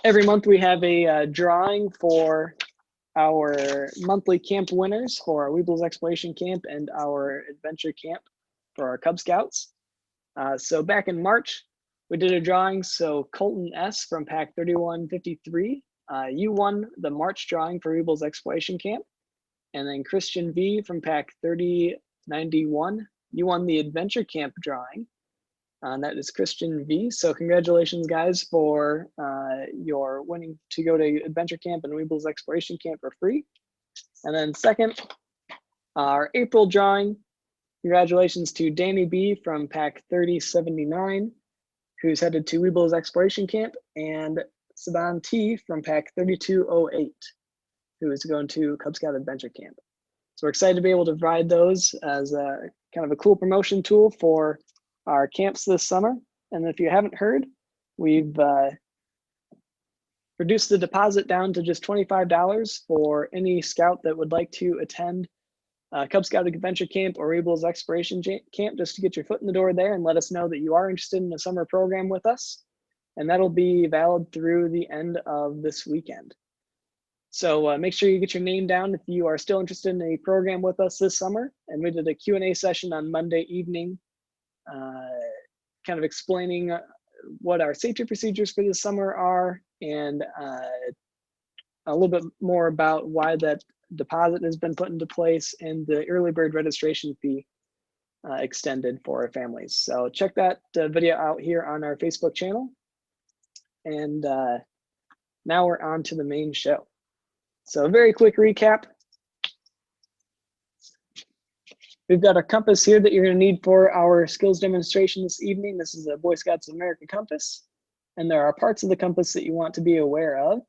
Every month we have a drawing for our monthly camp winners for our Weebles Exploration Camp and our Adventure Camp for our Cub Scouts. So back in March, we did a drawing. So Colton S. from Pack 3153, you won the March drawing for Weebles Exploration Camp. And then Christian V. from Pack 3091, you won the Adventure Camp drawing. That is Christian V. So congratulations, guys, for your winning to go to Adventure Camp and Weebles Exploration Camp for free. And then second, our April drawing, congratulations to Danny B. from Pack 3079, who's headed to Weebles Exploration Camp, and Saban T. from Pack 3208, who is going to Cub Scout Adventure Camp. So we're excited to be able to provide those as a kind of a cool promotion tool for our camps this summer. And if you haven't heard, we've reduced the deposit down to just $25 for any scout that would like to attend Cub Scout Adventure Camp or Weebles Exploration Camp, just to get your foot in the door there and let us know that you are interested in a summer program with us. And that'll be valid through the end of this weekend. So make sure you get your name down if you are still interested in a program with us this summer. And we did a Q&A session on Monday evening, kind of explaining what our safety procedures for this summer are, and a little bit more about why that deposit has been put into place and the early bird registration fee extended for our families. So check that video out here on our Facebook channel. And now we're on to the main show. So a very quick recap. We've got a compass here that you're going to need for our skills demonstration this evening. This is a Boy Scouts of America compass. And there are parts of the compass that you want to be aware of,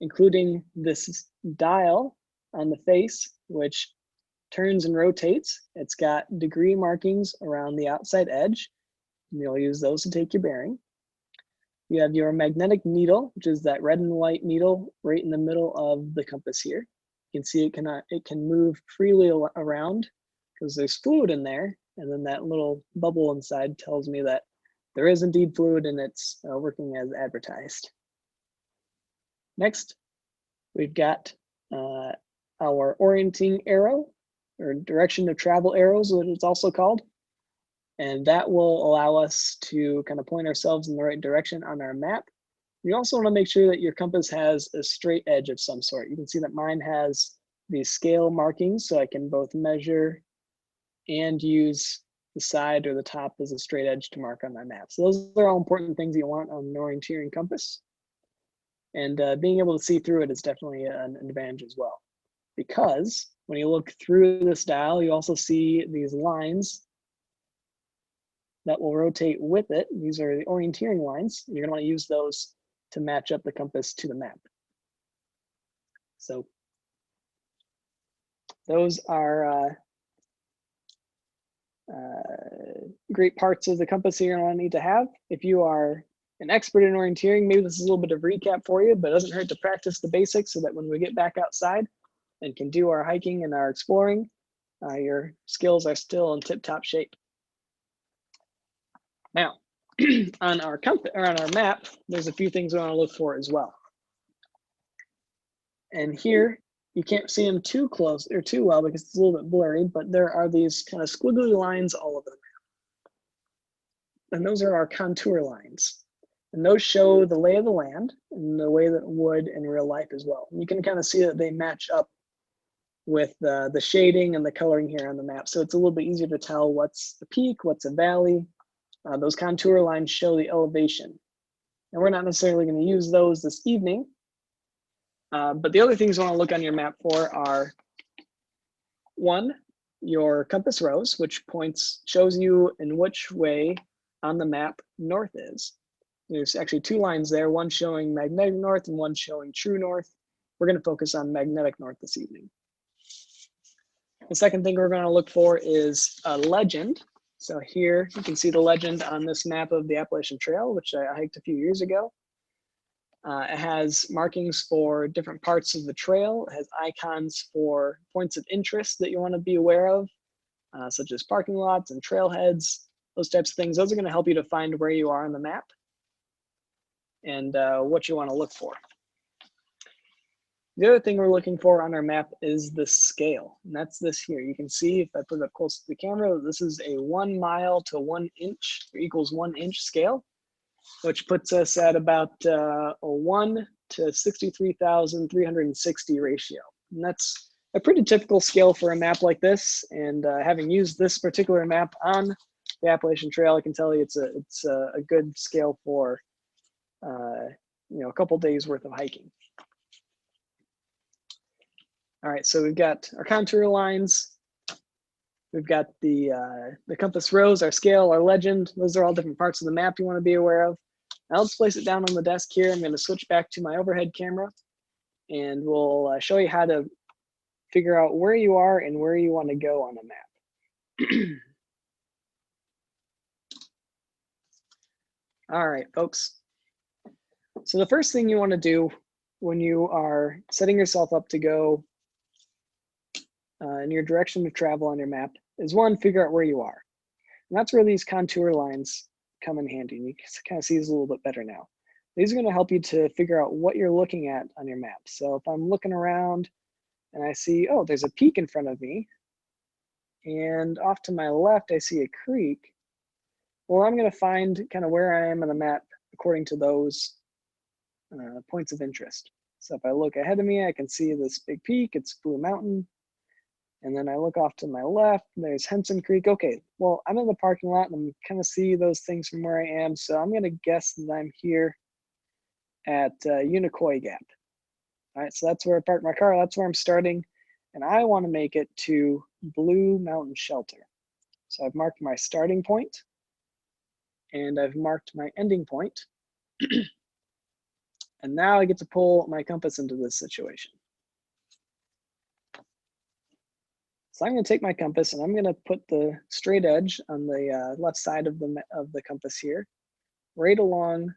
including this dial on the face, which turns and rotates. It's got degree markings around the outside edge, and you'll use those to take your bearing. You have your magnetic needle, which is that red and white needle right in the middle of the compass here. You can see it can move freely around because there's fluid in there, and then that little bubble inside tells me that there is indeed fluid and it's working as advertised. Next, we've got our orienting arrow, or direction of travel arrows, what it's also called. And that will allow us to kind of point ourselves in the right direction on our map. You also want to make sure that your compass has a straight edge of some sort. You can see that mine has these scale markings, so I can both measure and use the side or the top as a straight edge to mark on my map. So those are all important things you want on an orienteering compass. And being able to see through it is definitely an advantage as well. Because when you look through this dial, you also see these lines that will rotate with it. These are the orienteering lines. You're gonna want to use those to match up the compass to the map. So those are great parts of the compass you're gonna need to have. If you are an expert in orienteering, maybe this is a little bit of recap for you, but it doesn't hurt to practice the basics so that when we get back outside and can do our hiking and our exploring, your skills are still in tip-top shape. Now, on our compass or on our map, there's a few things we want to look for as well. And here, you can't see them too close or too well because it's a little bit blurry, but there are these kind of squiggly lines all over the map. And those are our contour lines. And those show the lay of the land and the way that it would in real life as well. And you can kind of see that they match up with the shading and the coloring here on the map. So it's a little bit easier to tell what's a peak, what's a valley. Those contour lines show the elevation. And we're not necessarily going to use those this evening. But the other things you want to look on your map for are, one, your compass rose, which shows you in which way on the map north is. There's actually two lines there, one showing magnetic north and one showing true north. We're going to focus on magnetic north this evening. The second thing we're going to look for is a legend. So here you can see the legend on this map of the Appalachian Trail, which I hiked a few years ago. It has markings for different parts of the trail. It has icons for points of interest that you want to be aware of, such as parking lots and trailheads, those types of things. Those are going to help you to find where you are on the map. and what you want to look for. The other thing we're looking for on our map is the scale, and that's this here. You can see if I put it up close to the camera, this is a 1 mile to 1 inch, or equals 1 inch scale, which puts us at about a 1 to 63,360 ratio. And that's a pretty typical scale for a map like this. And having used this particular map on the Appalachian Trail, I can tell you it's a good scale for a couple days worth of hiking. All right, so we've got our contour lines. We've got the compass rose, our scale, our legend. Those are all different parts of the map you want to be aware of. Now let's place it down on the desk here. I'm going to switch back to my overhead camera, and we'll show you how to figure out where you are and where you want to go on a map. All right, folks. So the first thing you want to do when you are setting yourself up to go in your direction of travel on your map is, one, figure out where you are. And that's where these contour lines come in handy. And you can kind of see these a little bit better now. These are going to help you to figure out what you're looking at on your map. So if I'm looking around and I see, oh, there's a peak in front of me, and off to my left I see a creek, well, I'm going to find kind of where I am on the map according to those points of interest. So if I look ahead of me, I can see this big peak, it's Blue Mountain. And then I look off to my left, there's Henson Creek. Okay, well, I'm in the parking lot and I'm kind of see those things from where I am. So I'm going to guess that I'm here at Unicoi Gap. All right, so that's where I parked my car. That's where I'm starting. And I want to make it to Blue Mountain Shelter. So I've marked my starting point and I've marked my ending point. And now I get to pull my compass into this situation. So I'm going to take my compass and I'm going to put the straight edge on the left side of the compass here, right along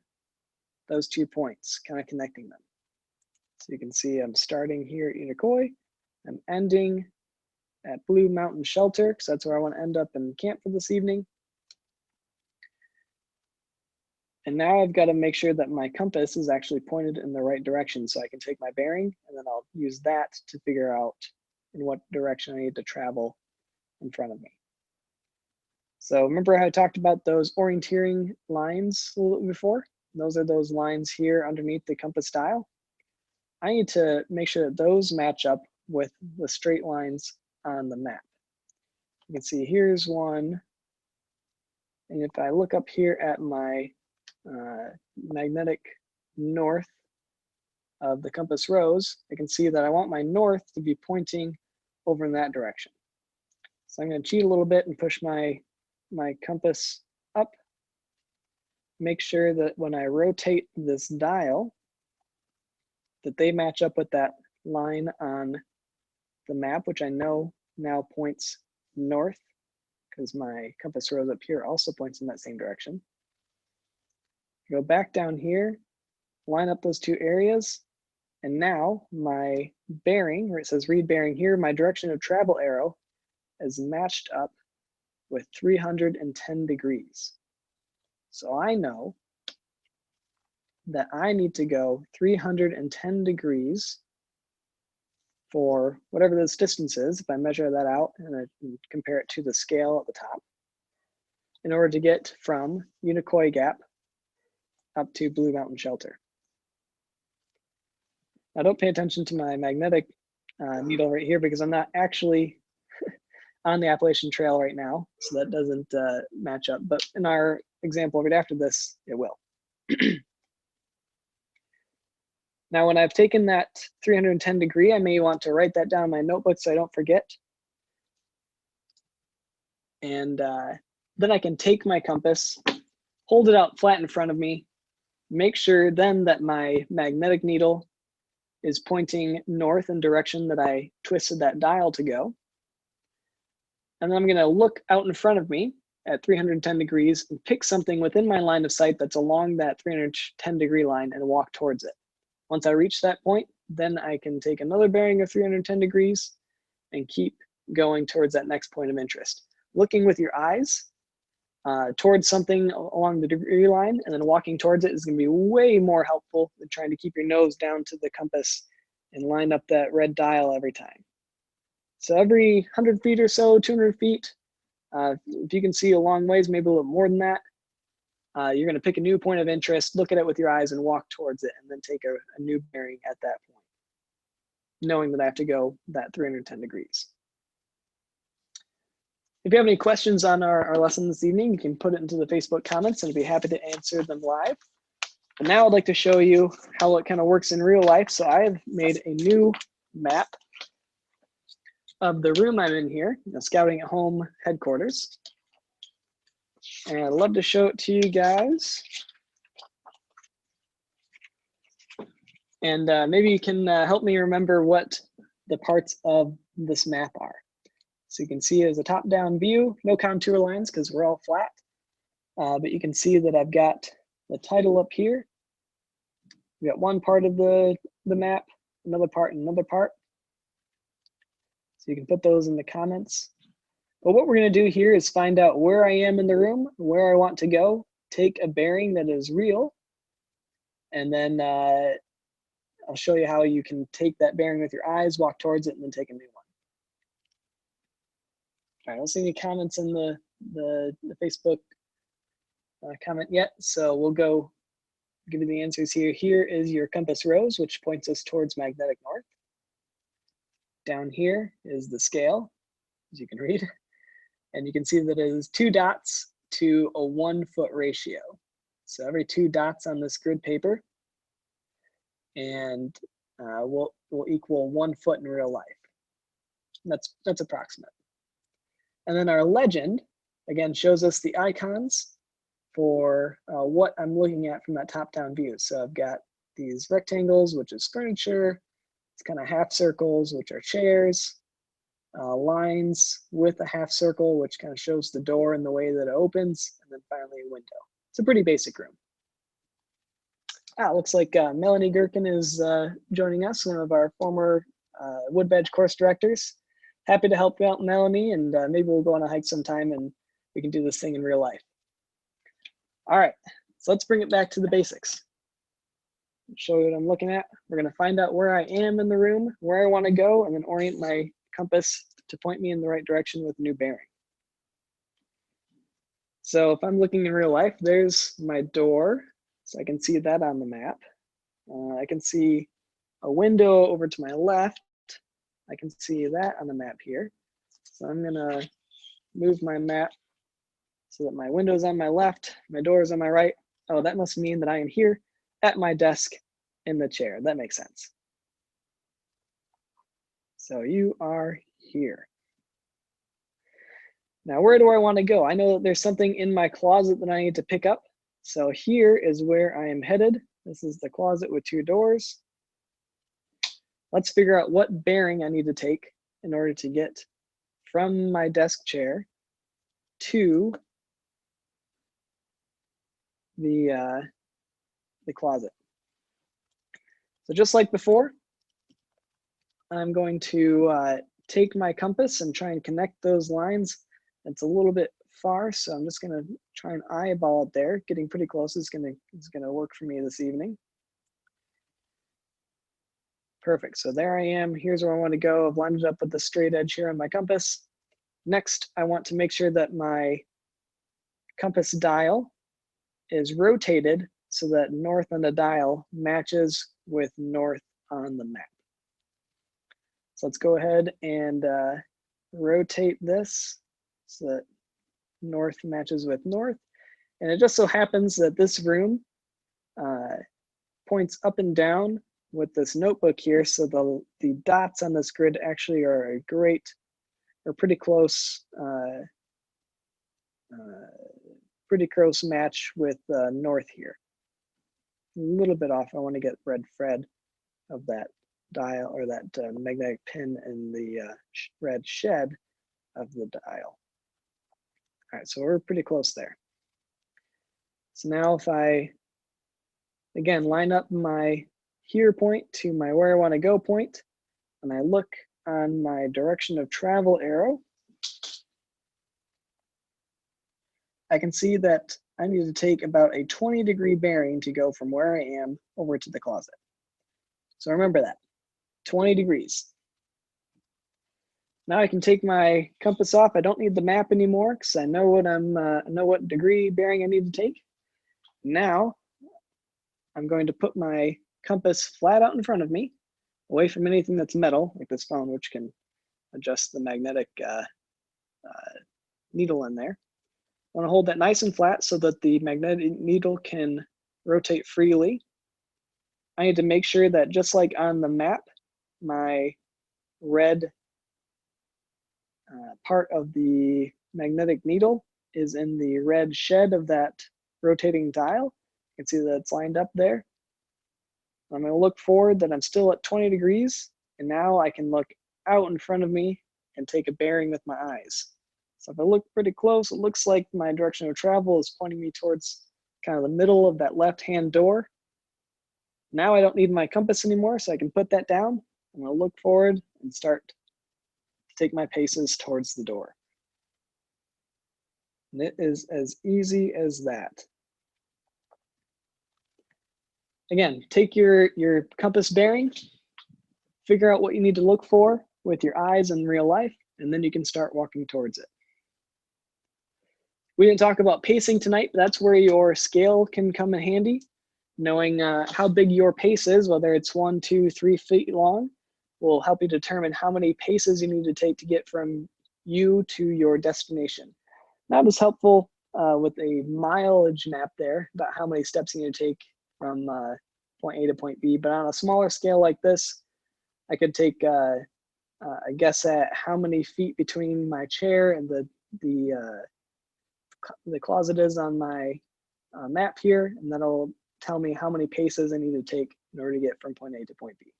those 2 points, kind of connecting them. So you can see I'm starting here at Unicoi. I'm ending at Blue Mountain Shelter, because that's where I want to end up and camp for this evening. And now I've got to make sure that my compass is actually pointed in the right direction so I can take my bearing, and then I'll use that to figure out in what direction I need to travel in front of me. So remember how I talked about those orienteering lines a little bit before? Those are those lines here underneath the compass dial. I need to make sure that those match up with the straight lines on the map. You can see here's one. And if I look up here at my magnetic north of the compass rose, I can see that I want my north to be pointing over in that direction. So I'm going to cheat a little bit and push my compass up. Make sure that when I rotate this dial, that they match up with that line on the map, which I know now points north, because my compass rose up here also points in that same direction. Go back down here, line up those two areas, and now my bearing, where it says read bearing here, my direction of travel arrow is matched up with 310 degrees. So I know that I need to go 310 degrees for whatever this distance is, if I measure that out and I compare it to the scale at the top, in order to get from Unicoi Gap up to Blue Mountain Shelter. Now don't pay attention to my magnetic needle right here, because I'm not actually on the Appalachian Trail right now, so that doesn't match up. But in our example right after this, it will. Now, when I've taken that 310 degree, I may want to write that down in my notebook so I don't forget. And then I can take my compass, hold it out flat in front of me, make sure then that my magnetic needle is pointing north in direction that I twisted that dial to go. And then I'm going to look out in front of me at 310 degrees and pick something within my line of sight that's along that 310 degree line and walk towards it. Once I reach that point, then I can take another bearing of 310 degrees and keep going towards that next point of interest. Looking with your eyes towards something along the degree line, and then walking towards it is going to be way more helpful than trying to keep your nose down to the compass and line up that red dial every time. So every 100 feet or so, 200 feet, if you can see a long ways, maybe a little more than that, you're going to pick a new point of interest, look at it with your eyes, and walk towards it, and then take a new bearing at that point, knowing that I have to go that 310 degrees. If you have any questions on our lesson this evening, you can put it into the Facebook comments, and I'd be happy to answer them live. And now I'd like to show you how it kind of works in real life. So I've made a new map of the room I'm in here, Scouting at Home headquarters. And I'd love to show it to you guys. And maybe you can help me remember what the parts of this map are. So you can see it as a top-down view, no contour lines because we're all flat. But you can see that I've got the title up here. We got one part of the map, another part, and another part. So you can put those in the comments. But what we're going to do here is find out where I am in the room, where I want to go, take a bearing that is real, and then I'll show you how you can take that bearing with your eyes, walk towards it, and then take a new one. All right, I don't see any comments in the Facebook comment yet, so we'll go give you the answers here. Here is your compass rose, which points us towards magnetic north. Down here is the scale, as you can read. And you can see that it is 2 dots to a 1 foot ratio. So every 2 dots on this grid paper and will equal 1 foot in real life. That's approximate. And then our legend, again, shows us the icons for what I'm looking at from that top-down view. So I've got these rectangles, which is furniture. It's kind of half circles, which are chairs. Lines with a half circle, which kind of shows the door and the way that it opens, and then finally a window. It's a pretty basic room. Looks like Melanie Gherkin is joining us, one of our former Wood Badge course directors. Happy to help out Melanie, and maybe we'll go on a hike sometime and we can do this thing in real life. All right, so let's bring it back to the basics. Show you what I'm looking at. We're going to find out where I am in the room, where I want to go, and then orient my compass to point me in the right direction with a new bearing. So if I'm looking in real life, there's my door. So I can see that on the map. I can see a window over to my left. I can see that on the map here. So I'm gonna move my map so that my window's on my left, my door is on my right. Oh, that must mean that I am here at my desk in the chair. That makes sense. So you are here. Now, where do I want to go? I know that there's something in my closet that I need to pick up. So here is where I am headed. This is the closet with 2 doors. Let's figure out what bearing I need to take in order to get from my desk chair to the closet. So just like before, I'm going to take my compass and try and connect those lines. It's a little bit far, so I'm just gonna try and eyeball it there. Getting pretty close is gonna work for me this evening. Perfect, so there I am. Here's where I want to go. I've lined it up with the straight edge here on my compass. Next, I want to make sure that my compass dial is rotated so that north on the dial matches with north on the map. So let's go ahead and rotate this so that north matches with north. And it just so happens that this room points up and down with this notebook here. So the dots on this grid actually are a great, or pretty close match with north here. A little bit off. I want to get red Fred of that dial, or that magnetic pin in the red shed of the dial. All right, so we're pretty close there. So now if I, again, line up my here point to my where I want to go point, and I look on my direction of travel arrow, I can see that I need to take about a 20-degree bearing to go from where I am over to the closet. So remember that, 20 degrees. Now I can take my compass off. I don't need the map anymore because I know what degree bearing I need to take. Now I'm going to put my compass flat out in front of me, away from anything that's metal, like this phone, which can adjust the magnetic needle in there. I want to hold that nice and flat so that the magnetic needle can rotate freely. I need to make sure that just like on the map, my red part of the magnetic needle is in the red shed of that rotating dial. You can see that it's lined up there. I'm going to look forward that I'm still at 20 degrees, and now I can look out in front of me and take a bearing with my eyes. So if I look pretty close, it looks like my direction of travel is pointing me towards kind of the middle of that left-hand door. Now I don't need my compass anymore, so I can put that down. I'm going to look forward and start to take my paces towards the door. And it is as easy as that. Again, take your compass bearing, figure out what you need to look for with your eyes in real life, and then you can start walking towards it. We didn't talk about pacing tonight, but that's where your scale can come in handy. Knowing how big your pace is, whether it's 1, 2, 3 feet long, will help you determine how many paces you need to take to get from you to your destination. Not as helpful with a mileage map there about how many steps you need to take from point A to point B, but on a smaller scale like this, I could take a guess at how many feet between my chair and the closet is on my map here, and that'll tell me how many paces I need to take in order to get from point A to point B.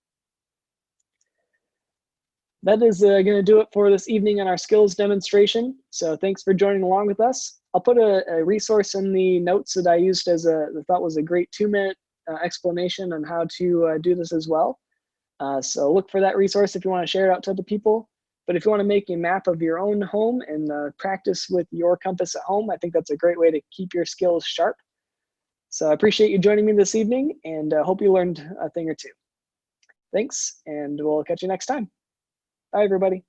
That is going to do it for this evening on our skills demonstration. So thanks for joining along with us. I'll put a resource in the notes that I used as I thought was a great 2-minute explanation on how to do this as well. So look for that resource if you want to share it out to other people. But if you want to make a map of your own home and practice with your compass at home, I think that's a great way to keep your skills sharp. So I appreciate you joining me this evening, and hope you learned a thing or two. Thanks, and we'll catch you next time. Bye, everybody.